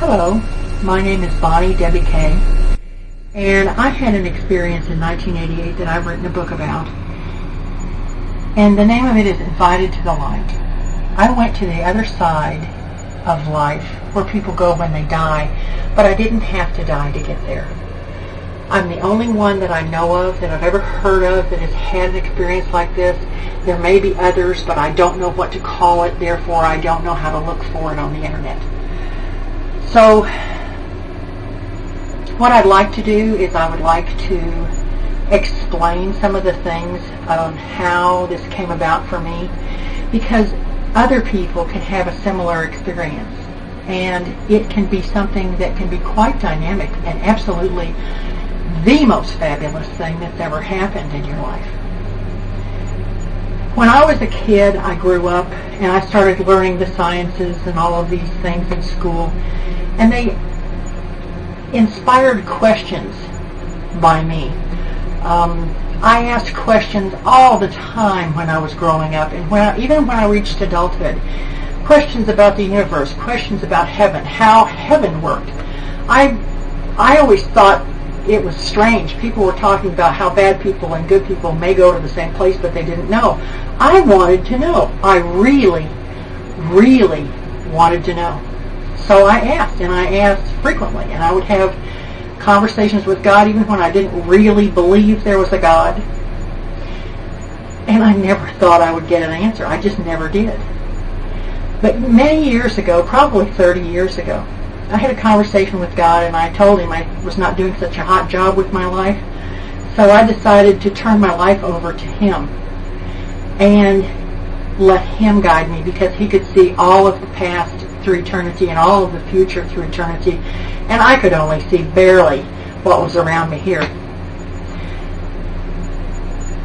Hello, my name is Bonnie Debbie Kay, and I had an experience in 1988 that I've written a book about, and the name of it is Invited to the Light. I went to the other side of life where people go when they die, but I didn't have to die to get there. I'm the only one that I know of, that I've ever heard of, that has had an experience like this. There may be others, but I don't know what to call it, therefore I don't know how to look for it on the internet. So, what I'd like to do is I would like to explain some of the things on how this came about for me, because other people can have a similar experience, and it can be something that can be quite dynamic and absolutely the most fabulous thing that's ever happened in your life. When I was a kid, I grew up and I started learning the sciences and all of these things in school, and they inspired questions by me. I asked questions all the time when I was growing up, and even when I reached adulthood. Questions about the universe, questions about heaven, how heaven worked. I always thought it was strange. People were talking about how bad people and good people may go to the same place, but they didn't know. I wanted to know. I really, really wanted to know. So I asked, and I asked frequently, and I would have conversations with God even when I didn't really believe there was a God. And I never thought I would get an answer. I just never did. But many years ago, probably 30 years ago, I had a conversation with God, and I told him I was not doing such a hot job with my life. So I decided to turn my life over to him and let him guide me, because he could see all of the past through eternity and all of the future through eternity, and I could only see barely what was around me here.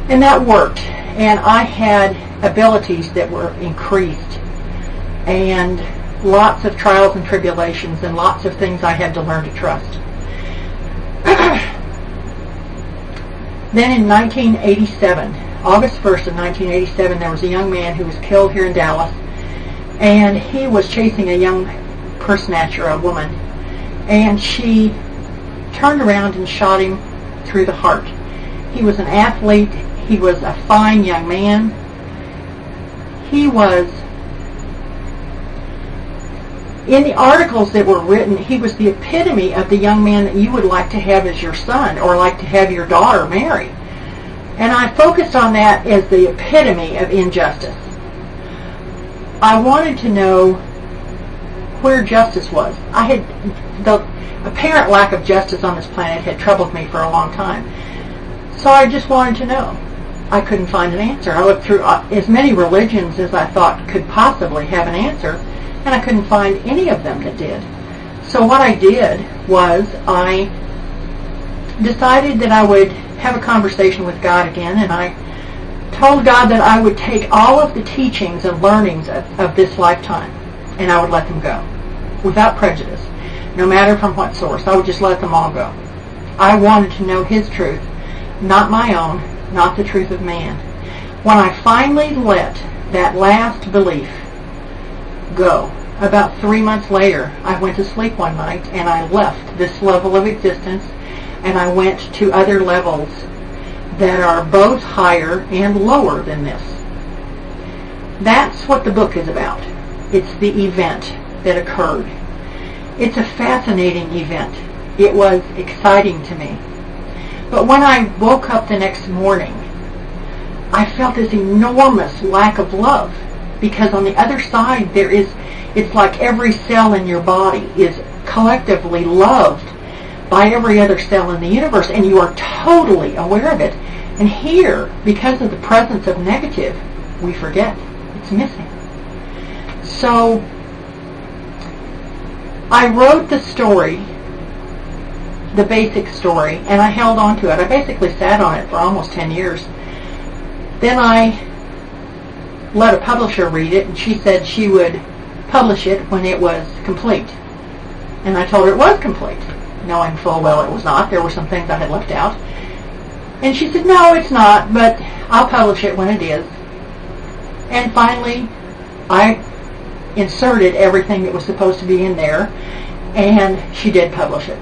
And that worked, and I had abilities that were increased, and lots of trials and tribulations, and lots of things I had to learn to trust. Then in 1987, August 1st of 1987, there was a young man who was killed here in Dallas, and he was chasing a young purse snatcher, a woman, and she turned around and shot him through the heart. He was an athlete. He was a fine young man. He was, in the articles that were written, he was the epitome of the young man that you would like to have as your son, or like to have your daughter marry. And I focused on that as the epitome of injustice. I wanted to know where justice was. The apparent lack of justice on this planet had troubled me for a long time. So I just wanted to know. I couldn't find an answer. I looked through as many religions as I thought could possibly have an answer, and I couldn't find any of them that did. So what I did was I decided that I would have a conversation with God again, and I told God that I would take all of the teachings and learnings of this lifetime, and I would let them go without prejudice, no matter from what source. I would just let them all go. I wanted to know his truth, not my own, not the truth of man. When I finally let that last belief go, about 3 months later, I went to sleep one night, and I left this level of existence, and I went to other levels that are both higher and lower than this. That's what the book is about. It's the event that occurred. It's a fascinating event. It was exciting to me. But when I woke up the next morning, I felt this enormous lack of love, because on the other side it's like every cell in your body is collectively loved by every other cell in the universe, and you are totally aware of it. And here, because of the presence of negative, we forget. It's missing. So, I wrote the story, the basic story, and I held on to it. I basically sat on it for almost 10 years. Then I let a publisher read it, and she said she would publish it when it was complete. And I told her it was complete, knowing full well it was not. There were some things I had left out. And she said, no, it's not, but I'll publish it when it is. And finally, I inserted everything that was supposed to be in there, And she did publish it.